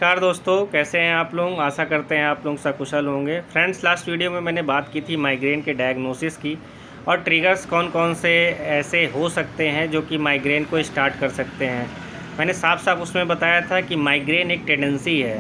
नमस्कार दोस्तों, कैसे हैं आप लोग। आशा करते हैं आप लोग सकुशल होंगे। फ्रेंड्स, लास्ट वीडियो में मैंने बात की थी माइग्रेन के डायग्नोसिस की और ट्रिगर्स कौन कौन से ऐसे हो सकते हैं जो कि माइग्रेन को स्टार्ट कर सकते हैं। मैंने साफ साफ उसमें बताया था कि माइग्रेन एक टेंडेंसी है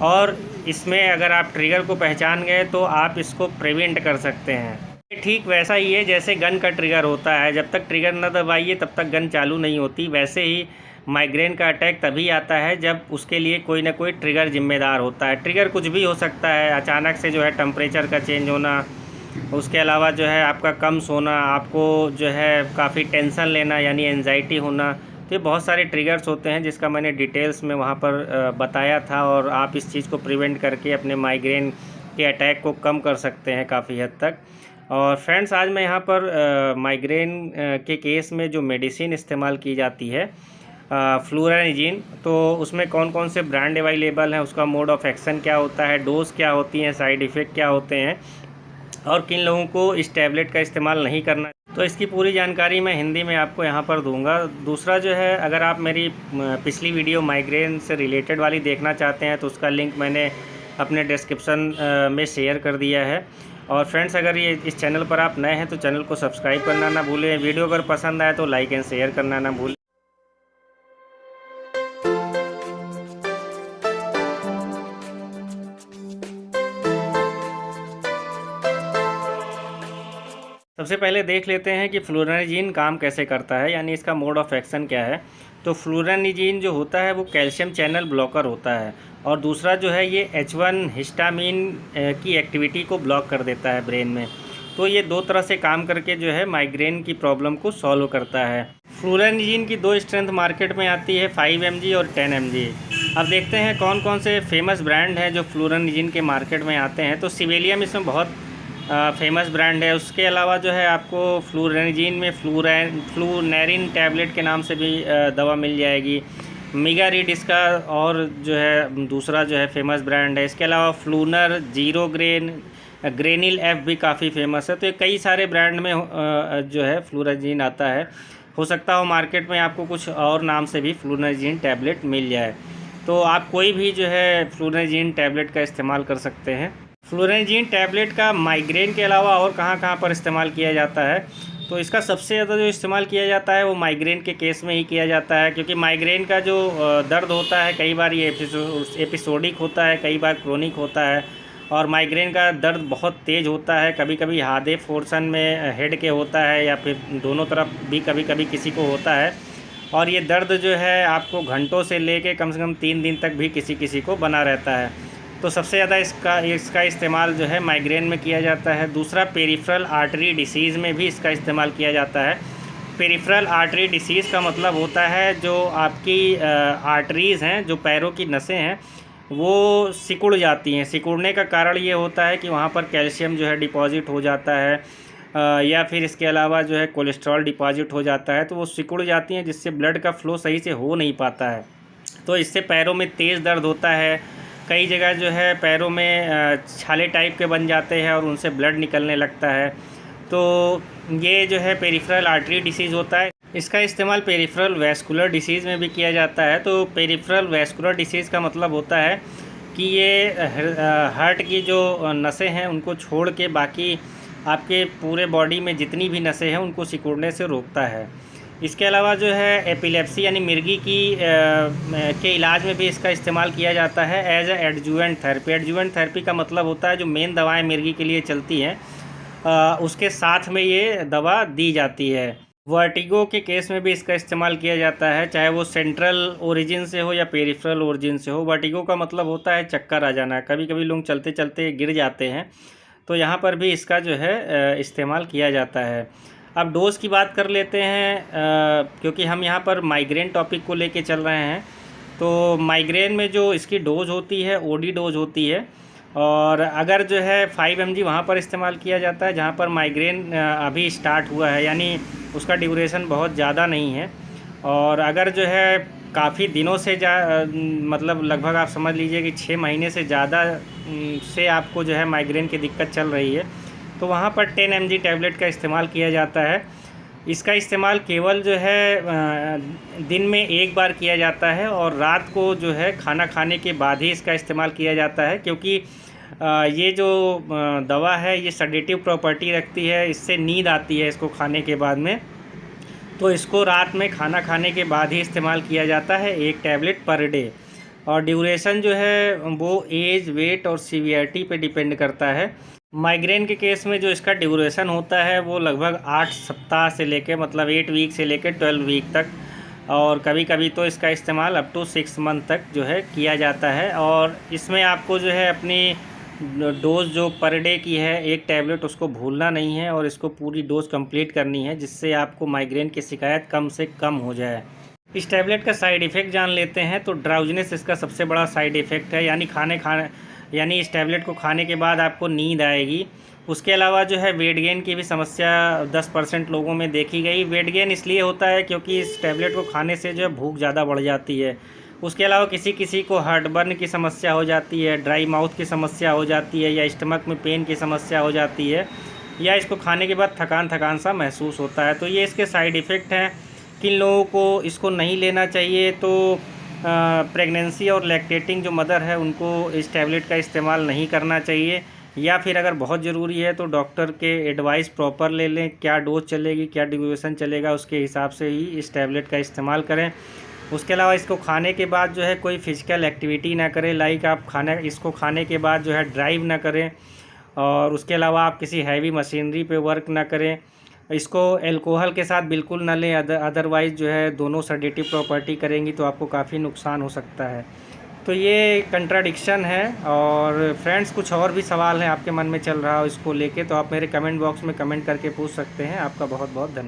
और इसमें अगर आप ट्रिगर को पहचान गए तो आप इसको प्रिवेंट कर सकते हैं। ठीक वैसा ही है जैसे गन का ट्रिगर होता है, जब तक ट्रिगर न दबाइए तब तक गन चालू नहीं होती। वैसे ही माइग्रेन का अटैक तभी आता है जब उसके लिए कोई ना कोई ट्रिगर जिम्मेदार होता है। ट्रिगर कुछ भी हो सकता है, अचानक से जो है टेम्परेचर का चेंज होना, उसके अलावा जो है आपका कम सोना, आपको जो है काफ़ी टेंशन लेना यानी एंजाइटी होना। तो ये बहुत सारे ट्रिगर्स होते हैं जिसका मैंने डिटेल्स में वहाँ पर बताया था और आप इस चीज़ को प्रिवेंट करके अपने माइग्रेन के अटैक को कम कर सकते हैं काफ़ी हद तक। और फ्रेंड्स, आज मैं यहाँ पर माइग्रेन के केस में जो मेडिसिन इस्तेमाल की जाती है फ्लूरानिजीन, तो उसमें कौन कौन से ब्रांड अवेलेबल हैं, उसका मोड ऑफ एक्शन क्या होता है, डोज क्या होती हैं, साइड इफ़ेक्ट क्या होते हैं और किन लोगों को इस टैबलेट का इस्तेमाल नहीं करना, तो इसकी पूरी जानकारी मैं हिंदी में आपको यहाँ पर दूंगा। दूसरा जो है, अगर आप मेरी पिछली वीडियो माइग्रेन से रिलेटेड वाली देखना चाहते हैं तो उसका लिंक मैंने अपने डिस्क्रिप्शन में शेयर कर दिया है। और फ्रेंड्स, अगर ये इस चैनल पर आप नए हैं तो चैनल को सब्सक्राइब करना ना भूलें। वीडियो अगर पसंद आए तो लाइक एंड शेयर करना ना भूलें। सबसे पहले देख लेते हैं कि फ्लूरानिजीन काम कैसे करता है, यानी इसका मोड ऑफ एक्शन क्या है। तो फ्लूरानिजीन जो होता है वो कैल्शियम चैनल ब्लॉकर होता है और दूसरा जो है ये H1 हिस्टामिन की एक्टिविटी को ब्लॉक कर देता है ब्रेन में। तो ये दो तरह से काम करके जो है माइग्रेन की प्रॉब्लम को सॉल्व करता है। फ्लूरानिजीन की दो स्ट्रेंथ मार्केट में आती है, 5 mg और 10 mg। अब देखते हैं कौन कौन से फेमस ब्रांड हैं जो फ्लूरानिजीन के मार्केट में आते हैं। तो सिवेलियम इसमें बहुत फेमस ब्रांड है। उसके अलावा जो है आपको फ्लूरानिजीन में फ्लूनेरिन टैबलेट के नाम से भी दवा मिल जाएगी। मेगारीड इसका और जो है दूसरा जो है फेमस ब्रांड है। इसके अलावा फ्लूनर, जीरो ग्रेनिल एफ भी काफ़ी फेमस है। तो ये कई सारे ब्रांड में जो है फ्लूरानिजीन आता है। हो सकता हो मार्केट में आपको कुछ और नाम से भी फ्लूरानिजीन टैबलेट मिल जाए, तो आप कोई भी जो है फ्लूरानिजीन टैबलेट का इस्तेमाल कर सकते हैं। फ्लूरानिजीन टैबलेट का माइग्रेन के अलावा और कहाँ पर इस्तेमाल किया जाता है, तो इसका सबसे ज़्यादा जो इस्तेमाल किया जाता है वो माइग्रेन के केस में ही किया जाता है, क्योंकि माइग्रेन का जो दर्द होता है कई बार ये एपिसोडिक होता है, कई बार क्रोनिक होता है। और माइग्रेन का दर्द बहुत तेज़ होता है, कभी कभी आधे पोर्शन में हेड के होता है या फिर दोनों तरफ भी कभी कभी किसी को होता है। और ये दर्द जो है आपको घंटों से लेके कम से कम 3 दिन तक भी किसी किसी को बना रहता है। तो सबसे ज़्यादा इसका इस्तेमाल जो है माइग्रेन में किया जाता है। दूसरा, पेरिफेरल आर्टरी डिसीज़ में भी इसका इस्तेमाल किया जाता है। पेरिफेरल आर्टरी डिसीज़ का मतलब होता है जो आपकी आर्टरीज़ हैं, जो पैरों की नसें हैं, वो सिकुड़ जाती हैं। सिकुड़ने का कारण ये होता है कि वहाँ पर कैल्शियम जो है डिपॉजिट हो जाता है या फिर इसके अलावा जो है कोलेस्ट्रॉल डिपॉजिट हो जाता है, तो वो सिकुड़ जाती हैं जिससे ब्लड का फ़्लो सही से हो नहीं पाता है। तो इससे पैरों में तेज़ दर्द होता है। कई जगह जो है पैरों में छाले टाइप के बन जाते हैं और उनसे ब्लड निकलने लगता है। तो ये जो है पेरिफेरल आर्टरी डिसीज़ होता है। इसका इस्तेमाल पेरिफेरल वैस्कुलर डिसीज़ में भी किया जाता है। तो पेरिफेरल वैस्कुलर डिसीज़ का मतलब होता है कि ये हार्ट की जो नसें हैं उनको छोड़ के बाकी आपके पूरे बॉडी में जितनी भी नसें हैं उनको सिकुड़ने से रोकता है। इसके अलावा जो है एपिलेप्सी यानी मिर्गी के इलाज में भी इसका इस्तेमाल किया जाता है as adjuvant therapy. Adjuvant therapy का मतलब होता है जो मेन दवाएं मिर्गी के लिए चलती हैं उसके साथ में ये दवा दी जाती है। वर्टिगो के केस में भी इसका इस्तेमाल किया जाता है, चाहे वो सेंट्रल ओरिजिन से हो या पेरिफेरल ओरिजिन से हो। वर्टिगो का मतलब होता है चक्कर आ जाना। कभी कभी लोग चलते चलते गिर जाते हैं, तो यहाँ पर भी इसका जो है इस्तेमाल किया जाता है। अब डोज़ की बात कर लेते हैं क्योंकि हम यहाँ पर माइग्रेन टॉपिक को लेके चल रहे हैं। तो माइग्रेन में जो इसकी डोज़ होती है ओडी डोज़ होती है, और अगर जो है 5 mg वहाँ पर इस्तेमाल किया जाता है जहाँ पर माइग्रेन अभी स्टार्ट हुआ है, यानी उसका ड्यूरेशन बहुत ज़्यादा नहीं है। और अगर जो है काफ़ी दिनों से मतलब लगभग आप समझ लीजिए कि 6 महीने से ज़्यादा से आपको जो है माइग्रेन की दिक्कत चल रही है, तो वहाँ पर 10 mg टैबलेट का इस्तेमाल किया जाता है। इसका इस्तेमाल केवल जो है दिन में एक बार किया जाता है और रात को जो है खाना खाने के बाद ही इसका इस्तेमाल किया जाता है, क्योंकि ये जो दवा है ये सेडेटिव प्रॉपर्टी रखती है, इससे नींद आती है इसको खाने के बाद में। तो इसको रात में खाना खाने के बाद ही इस्तेमाल किया जाता है, 1 टैबलेट पर डे। और ड्यूरेशन जो है वो एज, वेट और सीवियरिटी पे डिपेंड करता है। माइग्रेन के केस में जो इसका ड्यूरेशन होता है वो लगभग 8 सप्ताह से लेकर, मतलब 8 वीक से लेकर 12 वीक तक, और कभी कभी तो इसका इस्तेमाल अप टू 6 मंथ तक जो है किया जाता है। और इसमें आपको जो है अपनी डोज़ जो पर डे की है 1 टैबलेट, उसको भूलना नहीं है और इसको पूरी डोज़ कंप्लीट करनी है, जिससे आपको माइग्रेन की शिकायत कम से कम हो जाए। इस टैबलेट का साइड इफ़ेक्ट जान लेते हैं। तो ड्राउजनेस इसका सबसे बड़ा साइड इफ़ेक्ट है, यानी इस टैबलेट को खाने के बाद आपको नींद आएगी। उसके अलावा जो है वेट गेन की भी समस्या 10% लोगों में देखी गई। वेट गेन इसलिए होता है क्योंकि इस टैबलेट को खाने से जो है भूख ज़्यादा बढ़ जाती है। उसके अलावा किसी किसी को हार्टबर्न की समस्या हो जाती है, ड्राई माउथ की समस्या हो जाती है, या स्टमक में पेन की समस्या हो जाती है, या इसको खाने के बाद थकान सा महसूस होता है। तो ये इसके साइड इफ़ेक्ट हैं। किन लोगों को इसको नहीं लेना चाहिए, तो प्रेगनेंसी और लैक्टेटिंग जो मदर है उनको इस टैबलेट का इस्तेमाल नहीं करना चाहिए, या फिर अगर बहुत ज़रूरी है तो डॉक्टर के एडवाइस प्रॉपर ले लें, क्या डोज चलेगी, क्या ड्यूरेशन चलेगा, उसके हिसाब से ही इस टैबलेट का इस्तेमाल करें। उसके अलावा इसको खाने के बाद जो है कोई फिजिकल एक्टिविटी ना करें, लाइक आप इसको खाने के बाद जो है ड्राइव ना करें, और उसके अलावा आप किसी हैवी मशीनरी पे वर्क ना करें। इसको अल्कोहल के साथ बिल्कुल ना लें, अदरवाइज़ जो है दोनों सेडेटिव प्रॉपर्टी करेंगी तो आपको काफ़ी नुकसान हो सकता है। तो ये कंट्राडिक्शन है। और फ्रेंड्स, कुछ और भी सवाल हैं आपके मन में चल रहा हो इसको लेके, तो आप मेरे कमेंट बॉक्स में कमेंट करके पूछ सकते हैं। आपका बहुत बहुत धन्यवाद।